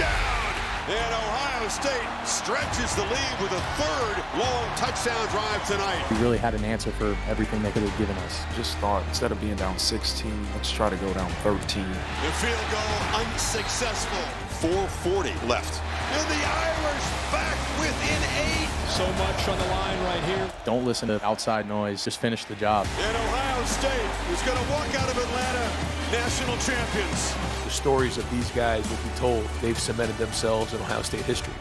touchdown! And Ohio State stretches the lead with a third long touchdown drive tonight. We really had an answer for everything they could have given us. Just thought, instead of being down 16, let's try to go down 13. The field goal unsuccessful. 4:40 left. And the Irish back within 8. So much on the line right here. Don't listen to outside noise. Just finish the job. And Ohio State is going to walk out of Atlanta national champions. The stories of these guys will be told. They've cemented themselves in Ohio State history.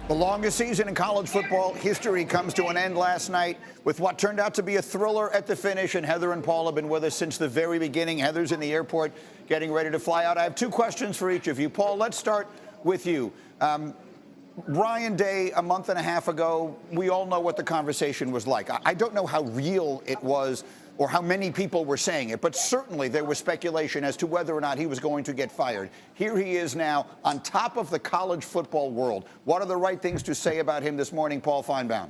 The longest season in college football history comes to an end last night with what turned out to be a thriller at the finish, and Heather and Paul have been with us since the very beginning. Heather's in the airport getting ready to fly out. I have 2 questions for each of you. Paul, let's start with you. Ryan Day, a month and a half ago, we all know what the conversation was like. I don't know how real it was or how many people were saying it, but certainly there was speculation as to whether or not he was going to get fired. Here he is now on top of the college football world. What are the right things to say about him this morning, Paul Finebaum?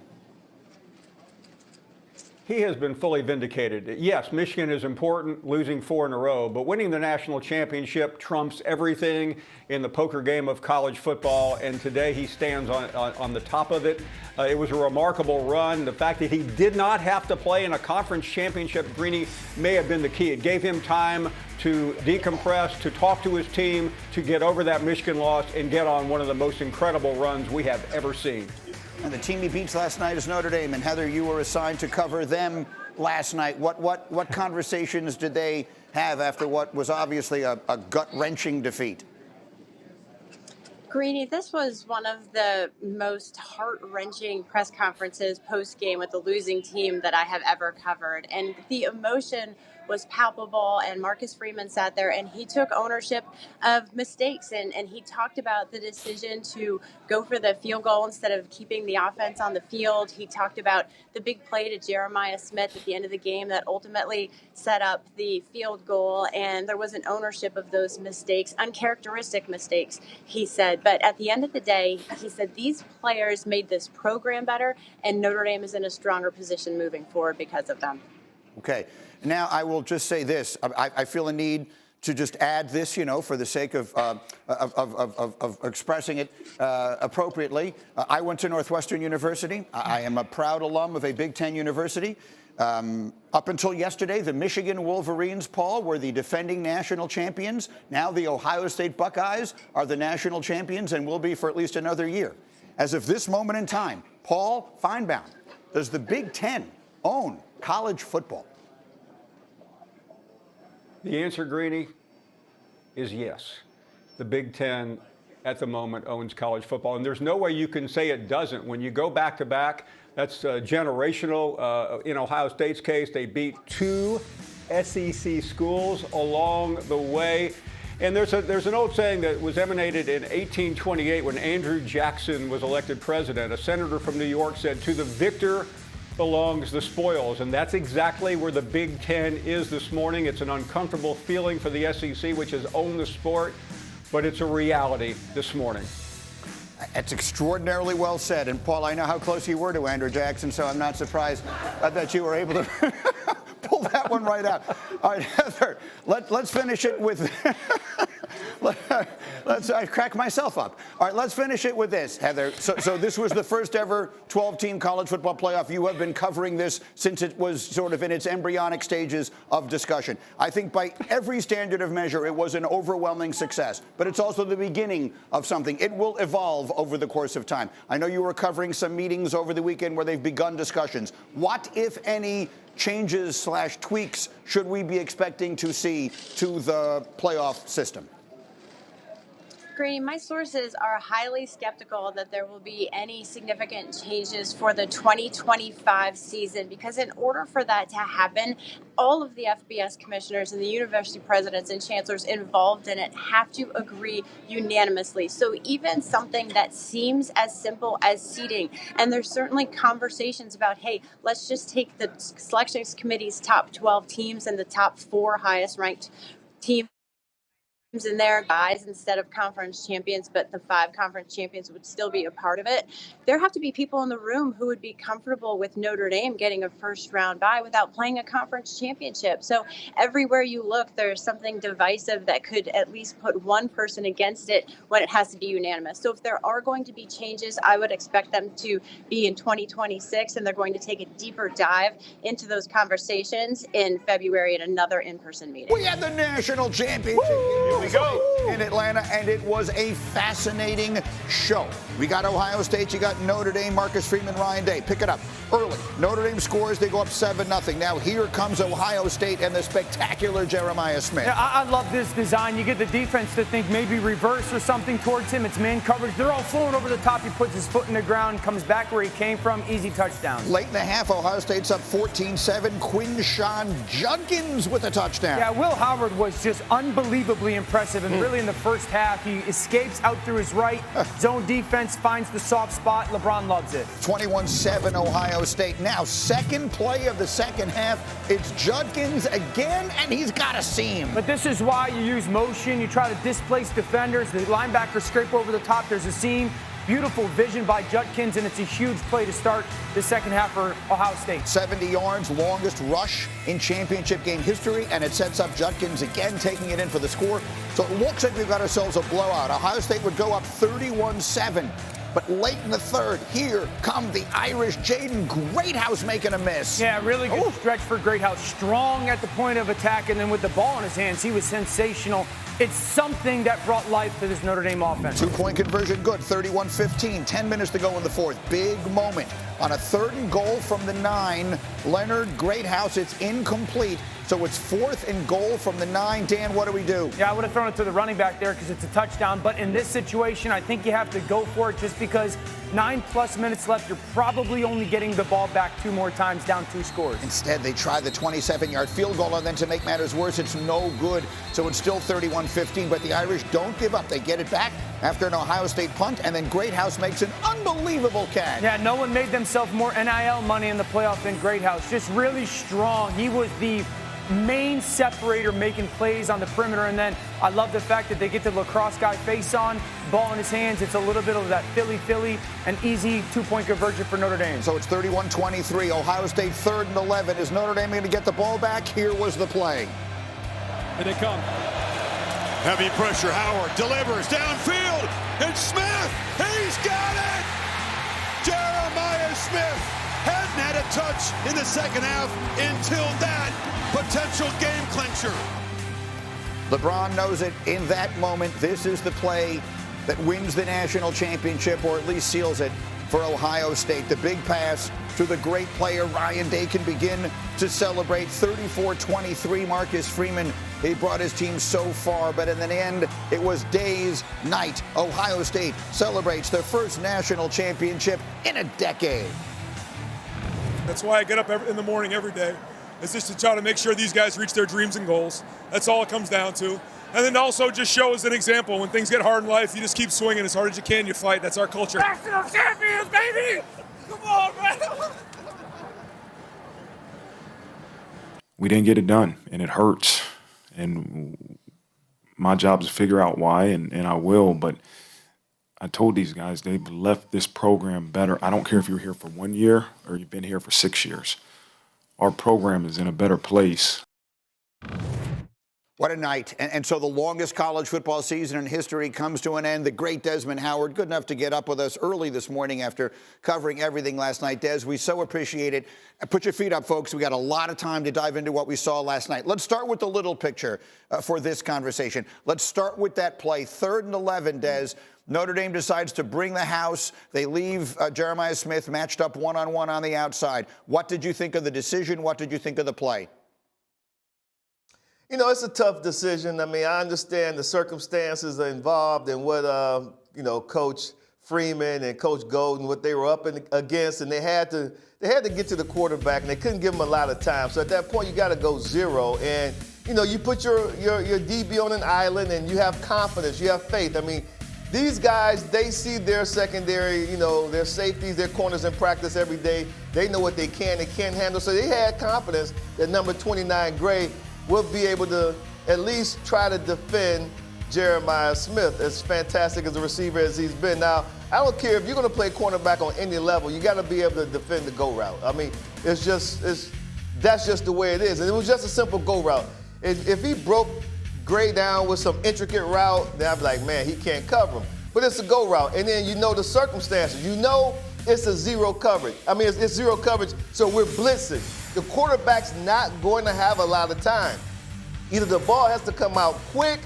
He has been fully vindicated. Yes, Michigan is important, losing 4 in a row, but winning the national championship trumps everything in the poker game of college football, and today he stands on the top of it. It was a remarkable run. The fact that he did not have to play in a conference championship, Greeny, may have been the key. It gave him time to decompress, to talk to his team, to get over that Michigan loss and get on one of the most incredible runs we have ever seen. And the team he beats last night is Notre Dame. And Heather, you were assigned to cover them last night. What conversations did they have after what was obviously a gut-wrenching defeat? Greeny, this was one of the most heart-wrenching press conferences post-game with the losing team that I have ever covered. And the emotion was palpable, and Marcus Freeman sat there and he took ownership of mistakes, and he talked about the decision to go for the field goal instead of keeping the offense on the field. He talked about the big play to Jeremiah Smith at the end of the game that ultimately set up the field goal, and there was an ownership of those mistakes, uncharacteristic mistakes, he said. But at the end of the day, he said these players made this program better, and Notre Dame is in a stronger position moving forward because of them. Okay. Now, I will just say this. I feel a need to just add this, for the sake of expressing it appropriately. I went to Northwestern University. I am a proud alum of a Big Ten university. Up until yesterday, the Michigan Wolverines, Paul, were the defending national champions. Now the Ohio State Buckeyes are the national champions and will be for at least another year. As of this moment in time, Paul Finebaum, does the Big Ten own college football? The answer, Greeny, is yes. The Big Ten at the moment owns college football, and there's no way you can say it doesn't. When you go back to back, that's generational. In Ohio State's case, they beat 2 SEC schools along the way. And there's an old saying that was emanated in 1828 when Andrew Jackson was elected president. A senator from New York said, "To the victor belongs the spoils," and that's exactly where the Big Ten is this morning. It's an uncomfortable feeling for the SEC, which has owned the sport, but it's a reality this morning. It's extraordinarily well said. And, Paul, I know how close you were to Andrew Jackson, so I'm not surprised that you were able to pull that one right out. All right, Heather, let's finish it with... I crack myself up. All right, let's finish it with this, Heather. So this was the first ever 12-team college football playoff. You have been covering this since it was sort of in its embryonic stages of discussion. I think by every standard of measure, it was an overwhelming success. But it's also the beginning of something. It will evolve over the course of time. I know you were covering some meetings over the weekend where they've begun discussions. What, if any, changes/tweaks should we be expecting to see to the playoff system? Greeny, my sources are highly skeptical that there will be any significant changes for the 2025 season, because in order for that to happen, all of the FBS commissioners and the university presidents and chancellors involved in it have to agree unanimously. So even something that seems as simple as seeding, and there's certainly conversations about, hey, let's just take the selection committee's top 12 teams and the top 4 highest ranked teams in there, guys, instead of conference champions, but the 5 conference champions would still be a part of it. There have to be people in the room who would be comfortable with Notre Dame getting a first-round bye without playing a conference championship. So everywhere you look, there's something divisive that could at least put one person against it when it has to be unanimous. So if there are going to be changes, I would expect them to be in 2026, and they're going to take a deeper dive into those conversations in February at another in-person meeting. We had the national championship in Atlanta, and it was a fascinating show. We got Ohio State, you got Notre Dame, Marcus Freeman, Ryan Day. Pick it up early. Notre Dame scores, they go up 7-0. Now here comes Ohio State and the spectacular Jeremiah Smith. Yeah, I love this design. You get the defense to think maybe reverse or something towards him. It's man coverage. They're all flowing over the top. He puts his foot in the ground, comes back where he came from. Easy touchdown. Late in the half, Ohio State's up 14-7. Quinshawn Judkins with a touchdown. Yeah, Will Howard was just unbelievably impressive. And really in the first half, he escapes out through his right. Zone defense finds the soft spot. LeBron loves it. 21-7 Ohio State. Now, second play of the second half. It's Judkins again, and he's got a seam. But this is why you use motion. You try to displace defenders. The linebackers scrape over the top. There's a seam. Beautiful vision by Judkins, and it's a huge play to start the second half for Ohio State. 70 yards, longest rush in championship game history, and it sets up Judkins again, taking it in for the score. So it looks like we've got ourselves a blowout. Ohio State would go up 31-7. But late in the third, here come the Irish. Jaden Greathouse making a miss. Yeah, really good stretch for Greathouse. Strong at the point of attack, and then with the ball in his hands, he was sensational. It's something that brought life to this Notre Dame offense. 2-point conversion good, 31-15. 10 minutes to go in the fourth. Big moment. On a 3rd and goal from the 9, Leonard Greathouse, it's incomplete. So it's 4th and goal from the 9. Dan, what do we do? Yeah, I would have thrown it to the running back there because it's a touchdown. But in this situation, I think you have to go for it just because 9+ minutes left. You're probably only getting the ball back 2 more times, down 2 scores. Instead, they try the 27-yard field goal, and then to make matters worse, it's no good. So it's still 31-15, but the Irish don't give up. They get it back after an Ohio State punt, and then Greathouse makes an unbelievable catch. Yeah, no one made themselves more NIL money in the playoff than Greathouse. Just really strong. He was the main separator making plays on the perimeter, and then I love the fact that they get the lacrosse guy face on, ball in his hands. It's a little bit of that Philly, an easy 2-point conversion for Notre Dame. So it's 31-23. Ohio State 3rd and 11. Is Notre Dame going to get the ball back? Here was the play. Here they come. Heavy pressure. Howard delivers downfield. And Smith, he's got it! Jeremiah Smith hadn't had a touch in the second half until that potential game clincher. LeBron knows it in that moment. This is the play that wins the national championship, or at least seals it for Ohio State. The big pass to the great player Ryan Day can begin to celebrate. 34-23, Marcus Freeman. He brought his team so far, but in the end, it was Day's night. Ohio State celebrates their first national championship in a decade. That's why I get up in the morning every day. It's just to try to make sure these guys reach their dreams and goals. That's all it comes down to. And then also just show as an example, when things get hard in life, you just keep swinging as hard as you can, you fight. That's our culture. National champions, baby! Come on, man! We didn't get it done, and it hurts. And my job is to figure out why, and I will. But I told these guys they've left this program better. I don't care if you're here for 1 year or you've been here for 6 years. Our program is in a better place. What a night. And so the longest college football season in history comes to an end. The great Desmond Howard, good enough to get up with us early this morning after covering everything last night. Des, we so appreciate it. Put your feet up, folks. We got a lot of time to dive into what we saw last night. Let's start with the little picture for this conversation. Let's start with that play. 3rd and 11, Des. Notre Dame decides to bring the house. They leave Jeremiah Smith matched up one-on-one on the outside. What did you think of the decision? What did you think of the play? You know, it's a tough decision. I mean, I understand the circumstances involved and what, Coach Freeman and Coach Golden, what they were up against, and they had to get to the quarterback, and they couldn't give him a lot of time. So at that point, you got to go 0. And, you put your DB on an island, and you have confidence, you have faith. I mean, these guys, they see their secondary, their safeties, their corners in practice every day. They know what they can and can't handle. So they had confidence that number 29, Gray, will be able to at least try to defend Jeremiah Smith, as fantastic as a receiver as he's been. Now, I don't care if you're going to play cornerback on any level, you got to be able to defend the go route. I mean, that's just the way it is. And it was just a simple go route. If he broke Gray down with some intricate route, then I'd be like, man, he can't cover him. But it's a go route. And then you know the circumstances. You know it's a zero coverage. I mean, it's zero coverage, so we're blitzing. The quarterback's not going to have a lot of time. Either the ball has to come out quick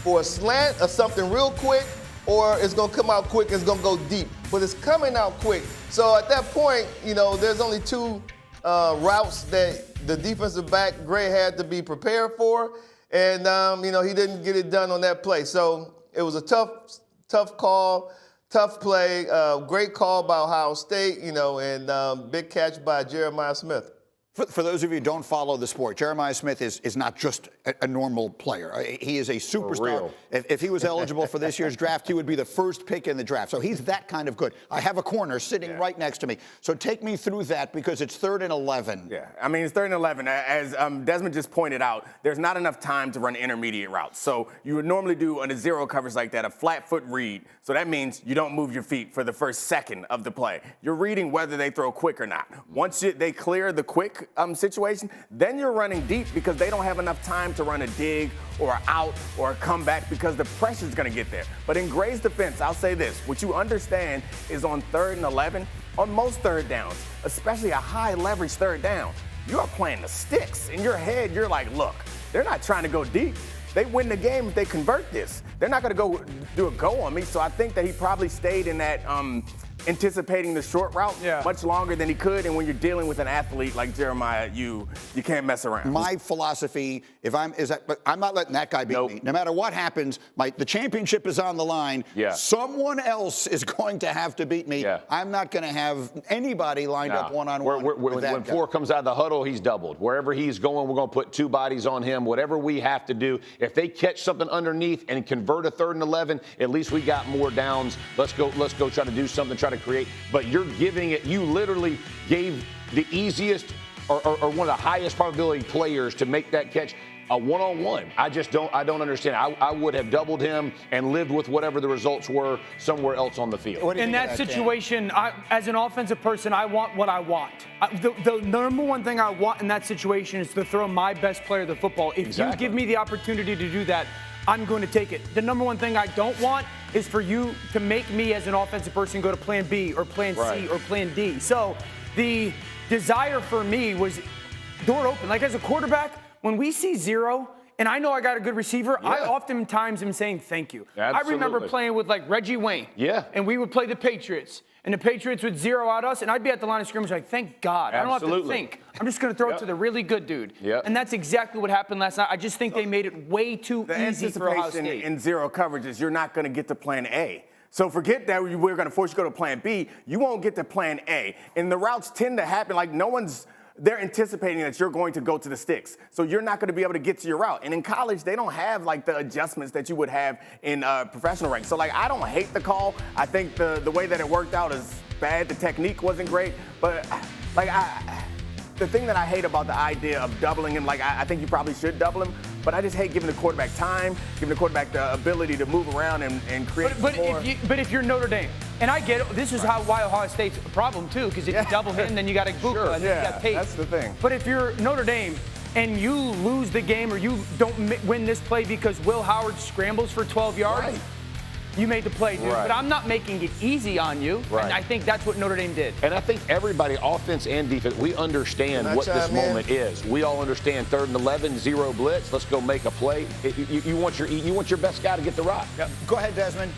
or a slant or something real quick, or it's going to come out quick and it's going to go deep. But it's coming out quick. So at that point, you know, there's only two routes that the defensive back, Gray, had to be prepared for. And, you know, he didn't get it done on that play. So it was a tough call, tough play, great call by Ohio State, you know, and big catch by Jeremiah Smith. For those of you who don't follow the sport, Jeremiah Smith is not just a normal player. He is a superstar. If he was eligible for this year's draft, he would be the first pick in the draft. So he's that kind of good. I have a corner sitting right next to me. So take me through that because it's 3rd and 11. Yeah, I mean, it's 3rd and 11. As Desmond just pointed out, there's not enough time to run intermediate routes. So you would normally do on a zero coverage like that, a flat foot read. So that means you don't move your feet for the first second of the play. You're reading whether they throw quick or not. Once they clear the quick situation, then you're running deep because they don't have enough time to run a dig or out or a comeback because the pressure's going to get there. But in Gray's defense, I'll say this. What you understand is on 3rd and 11, on most third downs, especially a high leverage third down, you are playing the sticks. In your head, you're like, look, they're not trying to go deep. They win the game if they convert this. They're not going to go do a go on me. So I think that he probably stayed in that anticipating the short route much longer than he could. And when you're dealing with an athlete like Jeremiah, you can't mess around. My philosophy, but I'm not letting that guy beat me. No matter what happens, the championship is on the line. Yeah. Someone else is going to have to beat me. Yeah. I'm not going to have anybody lined up one-on-one with that When guy. 4 comes out of the huddle, he's doubled. Wherever he's going, we're going to put 2 bodies on him. Whatever we have to do. If they catch something underneath and convert a 3rd and 11, at least we got more downs. Let's go try to do something, try to create. But you're giving it, you literally gave the easiest or one of the highest probability players to make that catch a one-on-one. I don't understand. I would have doubled him and lived with whatever the results were somewhere else on the field. In that situation, as an offensive person, I want what I want. The number one thing I want in that situation is to throw my best player the football. If you give me the opportunity to do that, I'm going to take it. The number one thing I don't want is for you to make me as an offensive person go to plan B or plan C or plan D. So the desire for me was door open. Like as a quarterback, when we see 0 and I know I got a good receiver, I oftentimes am saying thank you. Absolutely. I remember playing with like Reggie Wayne. Yeah. And we would play the Patriots. And the Patriots would 0 out us, and I'd be at the line of scrimmage like, thank God. I don't have to think. I'm just going to throw it to the really good dude. And that's exactly what happened last night. I just think they made it way too easy for Ohio State. In zero coverages, you're not going to get to plan A. So forget that we're going to force you to go to plan B. You won't get to plan A. And the routes tend to happen like they're anticipating that you're going to go to the sticks. So you're not going to be able to get to your route. And in college, they don't have like the adjustments that you would have in professional ranks. So like, I don't hate the call. I think the way that it worked out is bad. The technique wasn't great. But like, the thing that I hate about the idea of doubling him, like I think you probably should double him, but I just hate giving the quarterback time, giving the quarterback the ability to move around and create more. But if you're Notre Dame, and I get it, this is why Ohio State's a problem too, because if you double him, then you got Buka, and then you got Tate. That's the thing. But if you're Notre Dame and you lose the game or you don't win this play because Will Howard scrambles for 12 yards, you made the play, dude. But I'm not making it easy on you. And I think that's what Notre Dame did. And I think everybody, offense and defense, we understand what this moment is. We all understand 3rd and 11, 0 blitz. Let's go make a play. You want your best guy to get the rock. Go ahead, Desmond.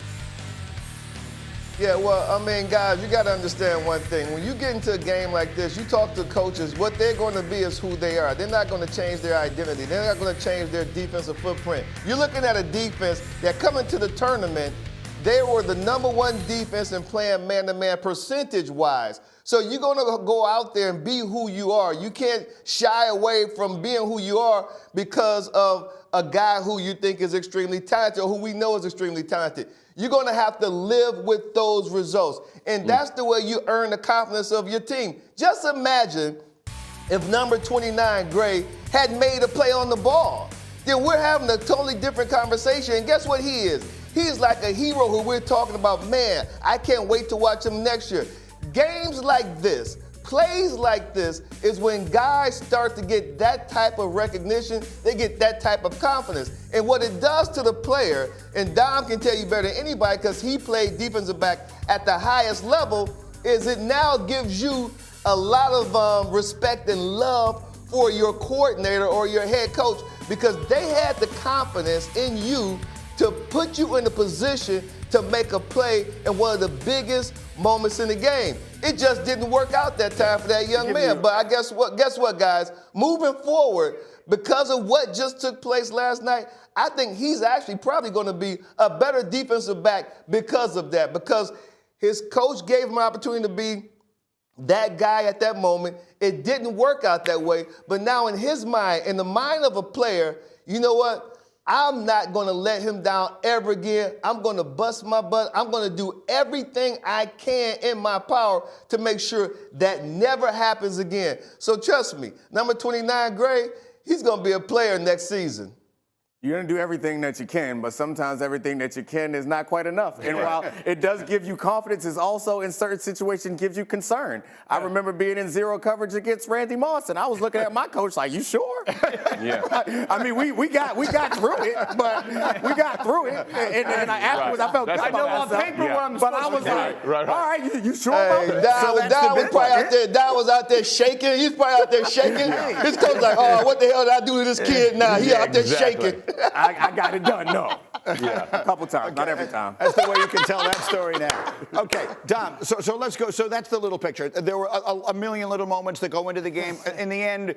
Yeah, well, I mean, guys, you got to understand one thing. When you get into a game like this, you talk to coaches, what they're going to be is who they are. They're not going to change their identity. They're not going to change their defensive footprint. You're looking at a defense that coming to the tournament, they were the #1 defense in playing man-to-man percentage-wise. So you're going to go out there and be who you are. You can't shy away from being who you are because of a guy who you think is extremely talented or who we know is extremely talented. You're going to have to live with those results. And that's the way you earn the confidence of your team. Just imagine if number 29, Gray, had made a play on the ball. then we're having a totally different conversation. And guess what he is? He's like a hero who we're talking about. Man, I can't wait to watch him next year. Games like this, plays like this is when guys start to get that type of recognition, they get that type of confidence. And what it does to the player, and Dom can tell you better than anybody because he played defensive back at the highest level, is it now gives you a lot of respect and love for your coordinator or your head coach because they had the confidence in you to put you in a position to make a play in one of the biggest moments in the game. It just didn't work out that time for that young man. But I guess what, guys? Moving forward, because of what just took place last night, I think he's actually probably going to be a better defensive back because of that, because his coach gave him an opportunity to be that guy at that moment. It didn't work out that way. But now in his mind, in the mind of a player, you know what? I'm not going to let him down ever again. I'm going to bust my butt. I'm going to do everything I can in my power to make sure that never happens again. So trust me, number 29, Gray, he's going to be a player next season. You're going to do everything that you can, but sometimes everything that you can is not quite enough. And while it does give you confidence, it also in certain situations gives you concern. I remember being in zero coverage against Randy Moss, and I was looking at my coach like, you sure? Yeah. I mean, we got through it, but we got through it. And I afterwards, I felt good about myself. On paper what I'm But I was like, all right, you sure about it? Don was probably out there. Don was out there shaking. He's probably out there shaking. His coach like, oh, what the hell did I do to this kid now? He out there shaking. I got it done. No. Yeah. A couple times, not every time. That's the way you can tell that story now. Okay, Dom, so let's go. So that's the little picture. There were a million little moments that go into the game. In the end,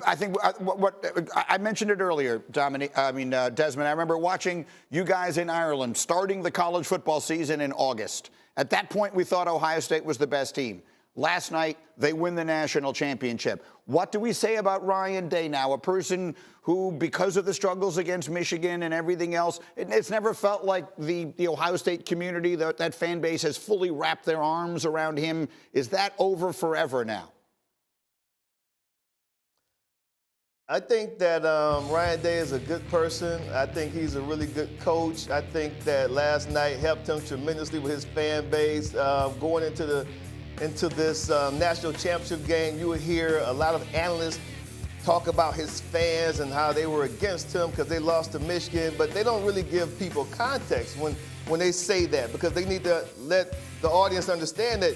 I think what I mentioned it earlier, Desmond. I remember watching you guys in Ireland starting the college football season in August. At that point, we thought Ohio State was the best team. Last night, they win the national championship. What do we say about Ryan Day now, a person who, because of the struggles against Michigan and everything else, it's never felt like the Ohio State community, that fan base has fully wrapped their arms around him. Is that over forever now? I think that Ryan Day is a good person. I think he's a really good coach. I think that last night helped him tremendously with his fan base. Going into this national championship game, you would hear a lot of analysts talk about his fans and how they were against him because they lost to Michigan, but they don't really give people context when they say that, because they need to let the audience understand that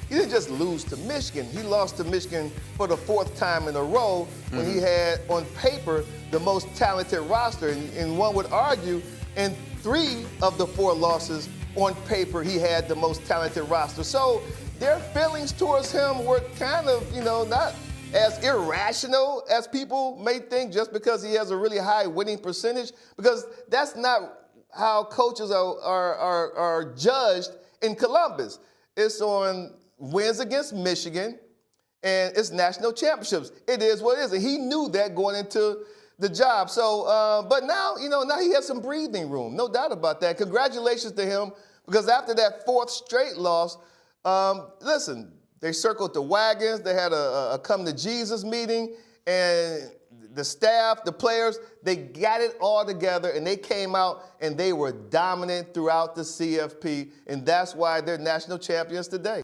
he didn't just lose to Michigan. He lost to Michigan for the 4th time in a row when he had, on paper, the most talented roster. And one would argue in 3 of the 4 losses, on paper, he had the most talented roster. So their feelings towards him were kind of, not as irrational as people may think just because he has a really high winning percentage, because that's not how coaches are judged in Columbus. It's on wins against Michigan, and it's national championships. It is what it is, and he knew that going into the job. So, but now, now he has some breathing room, no doubt about that. Congratulations to him, because after that 4th straight loss, listen, they circled the wagons. They had a come to Jesus meeting, and the staff, the players, they got it all together, and they came out and they were dominant throughout the CFP, and that's why they're national champions today.